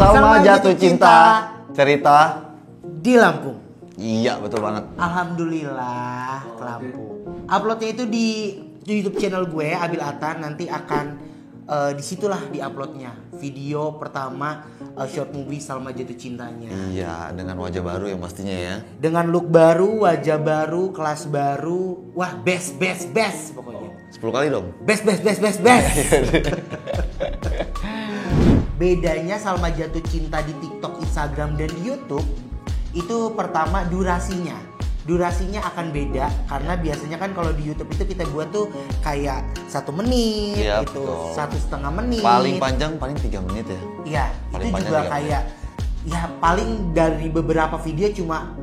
Salma Jatuh Cinta, cerita di Lampung. Iya, betul banget. Alhamdulillah ke Lampung. Uploadnya itu di YouTube channel gue, Abil Atan. Nanti akan disitulah diuploadnya video pertama short movie Salma Jatuh Cintanya. Iya, dengan wajah baru yang pastinya ya. Dengan look baru, wajah baru, kelas baru. Wah, best pokoknya. 10 kali dong. Best. Bedanya Salma Jatuh Cinta di TikTok, Instagram, dan di YouTube itu pertama durasinya. Durasinya akan beda karena biasanya kan kalau di YouTube itu kita buat tuh kayak 1 menit Iya, gitu, betul. 1,5 menit. Paling panjang paling 3 menit ya. Iya, Paling itu panjang juga 3 kayak ya paling dari beberapa video cuma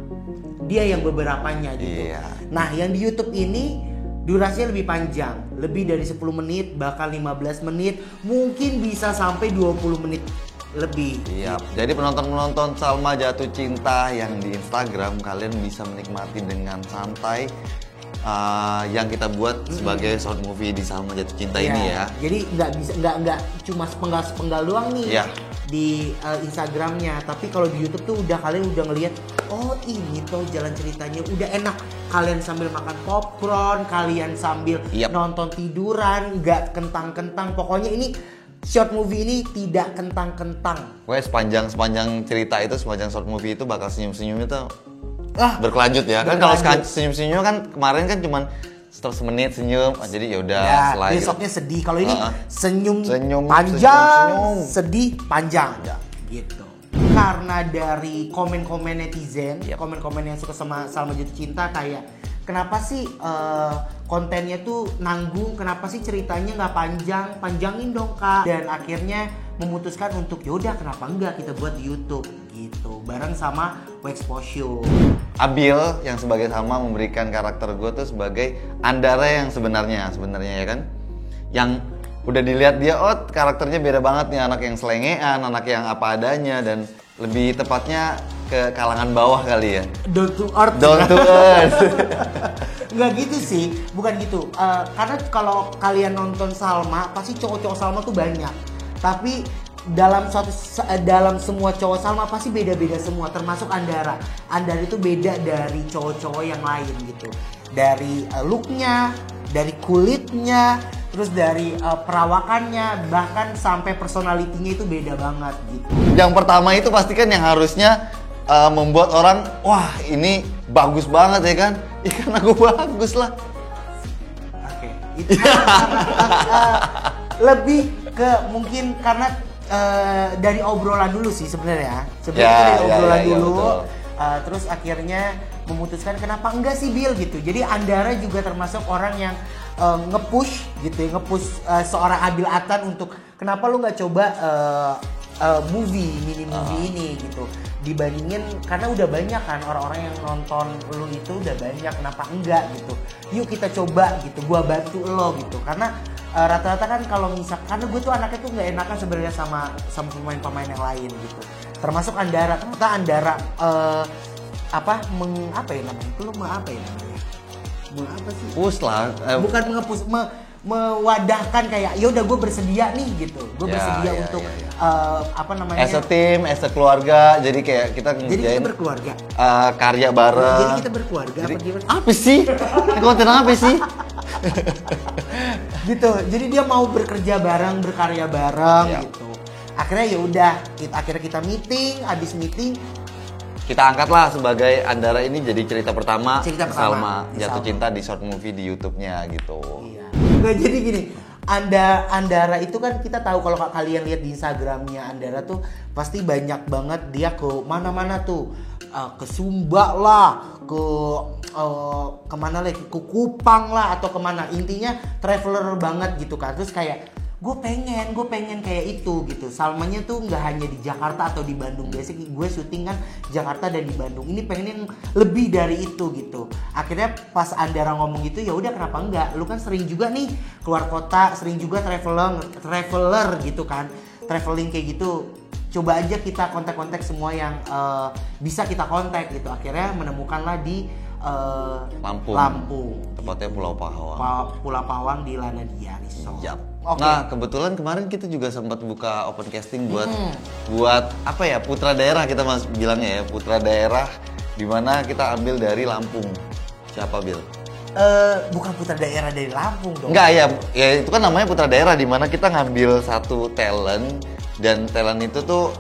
dia yang beberapanya gitu. Iya. Nah, yang di YouTube ini durasinya lebih panjang, lebih dari 10 menit, bahkan 15 menit, mungkin bisa sampai 20 menit lebih. Iya. Jadi penonton-penonton Salma Jatuh Cinta yang di Instagram, kalian bisa menikmati dengan santai yang kita buat sebagai short movie di Salma Jatuh Cinta ini ya. Jadi nggak cuma sepenggal doang nih. Iya. Di Instagramnya, tapi kalau di YouTube tuh kalian udah ngelihat, oh ini tuh jalan ceritanya udah enak. Kalian sambil makan popcorn, kalian sambil nonton tiduran, nggak kentang-kentang. Pokoknya ini short movie ini tidak kentang-kentang. Pokoknya sepanjang cerita itu, sepanjang short movie itu bakal senyum-senyum itu berkelanjut ya. Kan kalau senyum-senyum kan kemarin kan cuman setelah semenit senyum, jadi yaudah ya, besoknya sedih. Kalau ini senyum panjang, sedih panjang gitu. Karena dari komen-komen netizen, komen-komen yang suka sama Salma Jatuh Cinta kayak kenapa sih kontennya tuh nanggung, kenapa sih ceritanya nggak panjangin dong kak. Dan akhirnya memutuskan untuk yaudah kenapa enggak kita buat di YouTube gitu, bareng sama Wexposure. Abil yang sebagai Salma memberikan karakter gue tuh sebagai Andara yang sebenarnya ya kan, yang udah dilihat dia karakternya beda banget nih, anak yang selengean, anak yang apa adanya, dan lebih tepatnya ke kalangan bawah kali ya. Down to earth. Nggak gitu sih, bukan gitu. Karena kalau kalian nonton Salma, pasti cowok-cowok Salma tuh banyak. Tapi dalam semua cowok Salma pasti beda-beda semua, termasuk Andara. Andara itu beda dari cowok-cowok yang lain gitu. Dari looknya, dari kulitnya, terus dari perawakannya, bahkan sampai personalitinya itu beda banget gitu. Yang pertama itu pasti kan yang harusnya membuat orang, wah ini bagus banget ya kan? Ya kan aku bagus lah. Oke. Itu lebih ke mungkin karena dari obrolan dulu sih sebenarnya. Dari obrolan dulu. Terus akhirnya memutuskan kenapa enggak sih Bill gitu. Jadi Andara juga termasuk orang yang nge-push gitu ya, nge-push seorang Abil Atan untuk kenapa lu nggak coba mini movie ini gitu. Dibandingin karena udah banyak kan orang-orang yang nonton lu itu udah banyak, kenapa enggak gitu. Yuk kita coba gitu, gua bantu lo gitu. Karena rata-rata kan kalau karena gue tuh anaknya tuh nggak enakan sebenarnya sama pemain-pemain yang lain gitu. Termasuk Andara, ternyata Andara apa ya namanya? Itu lo apa ya namanya? Apa sih? Push lah. Bukan mengepus, mewadahkan kayak ya udah gue bersedia nih gitu. Gue bersedia untuk apa namanya? As a team, as a keluarga. Jadi kayak kita berkeluarga. Karya bareng. Jadi kita berkeluarga apa sih? Konten apa sih? Gitu. Jadi dia mau bekerja bareng, berkarya bareng gitu. Akhirnya ya udah, akhirnya kita meeting, habis meeting kita angkatlah sebagai Andara ini jadi cerita pertama Salma Jatuh Cinta di short movie di YouTube-nya gitu. Iya. Nggak, jadi gini, Andara itu kan kita tahu kalau kalian lihat di Instagramnya Andara tuh pasti banyak banget dia ke mana-mana tuh, ke Sumba lah, ke kemana lagi, ke Kupang lah atau kemana, intinya traveler banget gitu kan. Terus kayak gue pengen kayak itu gitu. Salmanya tuh nggak hanya di Jakarta atau di Bandung. Biasanya gue syuting kan Jakarta dan di Bandung. Ini pengen yang lebih dari itu gitu. Akhirnya pas Andara ngomong gitu, ya udah kenapa enggak? Lu kan sering juga nih keluar kota, sering juga traveler gitu kan. Traveling kayak gitu. Coba aja kita kontak-kontak semua yang bisa kita kontak gitu. Akhirnya menemukanlah di Lampung. Tepatnya Pulau Pahawang. Pulau Pahawang di Lanadia Resort. Yap. Oke. Nah, kebetulan kemarin kita juga sempat buka open casting buat apa ya, putra daerah kita mas bilangnya ya, putra daerah di mana kita ambil dari Lampung. Siapa Bil? Bukan putra daerah dari Lampung dong. Enggak ya itu kan namanya putra daerah di mana kita ngambil satu talent dan talent itu tuh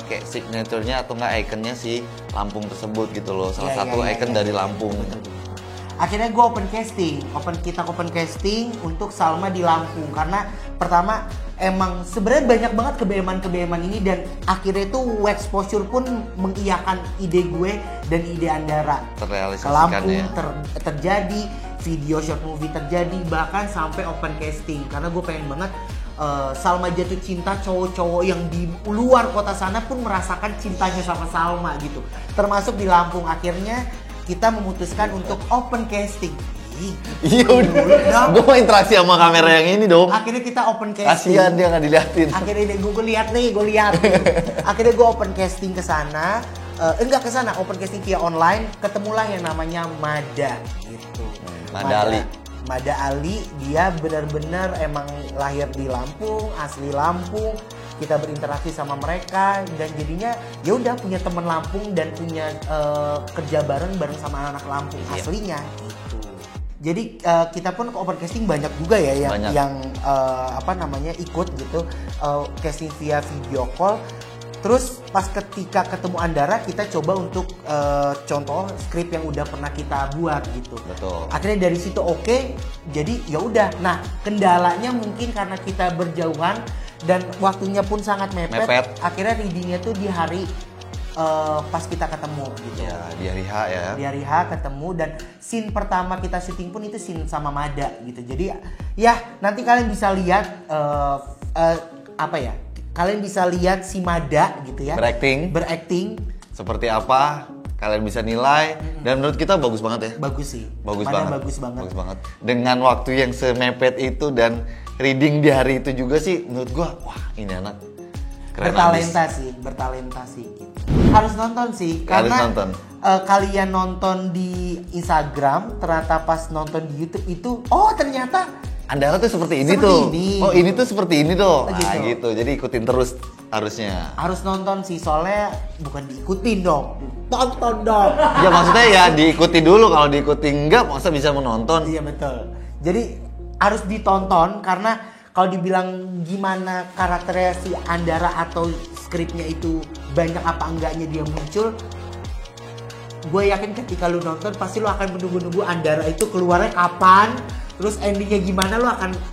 kayak signaturenya atau enggak ikonnya si Lampung tersebut gitu loh. Salah satu ikon dari Lampung. Akhirnya gue kita open casting untuk Salma di Lampung karena pertama emang sebenarnya banyak banget kebeeman ini dan akhirnya itu exposure pun mengiyakan ide gue dan ide Andara. Terrealisasikan ke Lampung ya. Terjadi, video short movie terjadi, bahkan sampai open casting karena gue pengen banget Salma jatuh cinta, cowok-cowok yang di luar kota sana pun merasakan cintanya sama Salma gitu, termasuk di Lampung. Akhirnya kita memutuskan untuk open casting. Iya udah, gue mau interaksi sama kamera yang ini dong. Akhirnya kita open casting. Kasian dia nggak diliatin. Akhirnya gue lihat. Akhirnya gue open casting ke sana. Enggak ke sana, open casting via online. Ketemulah yang namanya Mada gitu. Mada Ali, dia benar-benar emang lahir di Lampung, asli Lampung. Kita berinteraksi sama mereka dan jadinya ya udah punya teman Lampung dan punya kerja bareng sama anak Lampung aslinya gitu. Jadi kita pun open casting banyak juga ya yang ikut gitu, casting via video call. Terus pas ketika ketemu Andara kita coba untuk contoh skrip yang udah pernah kita buat gitu. Betul. Akhirnya dari situ oke, jadi ya udah. Nah, kendalanya mungkin karena kita berjauhan dan waktunya pun sangat mepet. Akhirnya readingnya tuh di hari pas kita ketemu gitu. Ya, di hari H ya. Di hari H ketemu dan scene pertama kita syuting pun itu scene sama Mada gitu. Jadi ya nanti kalian bisa lihat kalian bisa lihat si Mada gitu ya. Berakting. Seperti apa? Kalian bisa nilai dan menurut kita bagus banget ya. Bagus sih. Bagus banget. Dengan waktu yang semepet itu dan reading di hari itu juga sih menurut gua wah ini anak keren bertalenta sih gitu. Harus nonton sih karena kalian nonton di Instagram, ternyata pas nonton di YouTube itu ternyata Andara tuh seperti ini. Oh ini tuh seperti ini tuh. Nah gitu. Jadi ikutin terus harusnya. Harus nonton sih soalnya bukan diikutin dong. Tonton dong. Ya maksudnya ya diikuti dulu, kalau diikuti enggak masa bisa menonton. Iya betul. Jadi harus ditonton karena kalau dibilang gimana karakternya si Andara atau skripnya itu banyak apa enggaknya dia muncul, gue yakin ketika lu nonton pasti lu akan menunggu-nunggu Andara itu keluarnya kapan, terus endingnya gimana, lu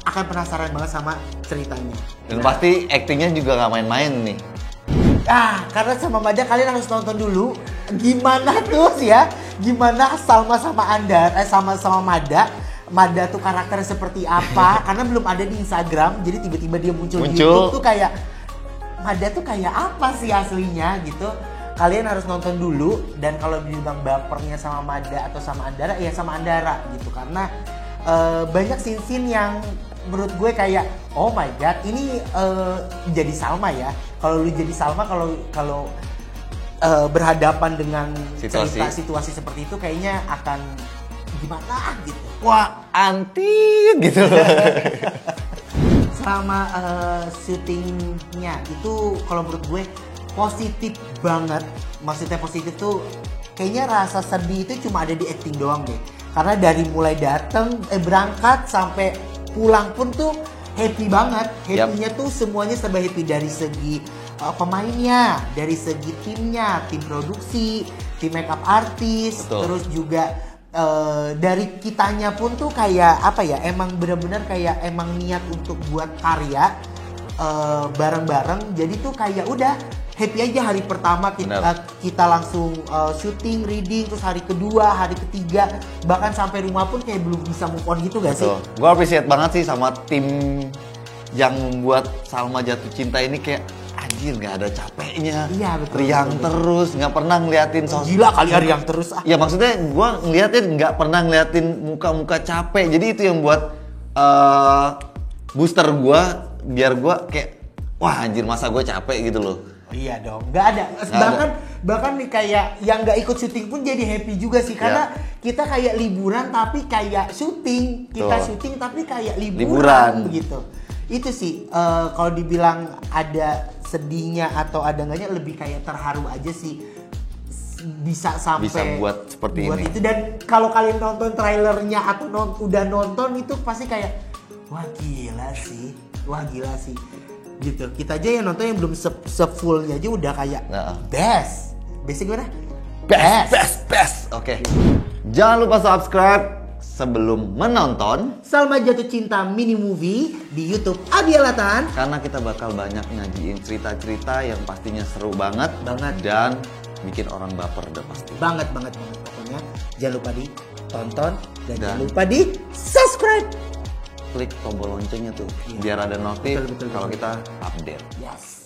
akan penasaran banget sama ceritanya. Dan pasti aktingnya juga nggak main-main nih. Karena sama Mada kalian harus nonton dulu gimana tuh ya, gimana Salma sama Andara sama Mada tuh karakternya seperti apa. Karena belum ada di Instagram, jadi tiba-tiba dia muncul di YouTube tuh kayak Mada tuh kayak apa sih aslinya gitu. Kalian harus nonton dulu, dan kalau dibilang bapernya sama Mada atau sama Andara, ya sama Andara gitu. Karena banyak scene-scene yang menurut gue kayak oh my god, ini jadi Salma ya. Kalau lu jadi Salma, kalau berhadapan dengan situasi seperti itu kayaknya akan gimana gitu. Wah, anti gitu. Selama syutingnya itu kalau menurut gue positif banget. Maksudnya positif tuh kayaknya rasa sedih itu cuma ada di acting doang deh. Karena dari mulai berangkat sampai pulang pun tuh happy banget. Happy-nya tuh semuanya serba happy, dari segi pemainnya, dari segi timnya, tim produksi, tim makeup artist. Betul. Terus juga dari kitanya pun tuh kayak apa ya, emang benar-benar kayak emang niat untuk buat karya bareng-bareng. Jadi tuh kayak udah happy aja. Hari pertama kita langsung syuting, reading, terus hari kedua, hari ketiga, bahkan sampai rumah pun kayak belum bisa move on gitu gak sih? Gue appreciate banget sih sama tim yang membuat Salma Jatuh Cinta ini, kayak anjir nggak ada capeknya. Iya betul. Riang terus, nggak pernah ngeliatin gila kali riang terus. Ya maksudnya gue ngeliatin nggak pernah ngeliatin muka-muka capek. Jadi itu yang buat booster gue, biar gue kayak wah anjir masa gue capek gitu loh. Iya dong, nggak ada. Bahkan nih kayak yang nggak ikut syuting pun jadi happy juga sih karena kita kayak liburan tapi kayak syuting, kita syuting tapi kayak liburan begitu. Itu sih kalau dibilang ada sedihnya atau ada enggaknya lebih kayak terharu aja sih bisa sampai buat seperti ini. Itu dan kalau kalian nonton trailernya atau udah nonton itu pasti kayak wah gila sih. Gitu. Kita aja yang nonton yang belum se-fullnya aja udah kayak best. Basic gimana? Best. Oke. Jangan lupa subscribe sebelum menonton Salma Jatuh Cinta mini movie di YouTube Abi Alatan. Karena kita bakal banyak nyajiin cerita-cerita yang pastinya seru banget dan bikin orang baper udah pasti. Banget. Pokoknya jangan lupa ditonton dan jangan lupa di subscribe. Klik tombol loncengnya tuh biar ada notif kalau kita update. Yes.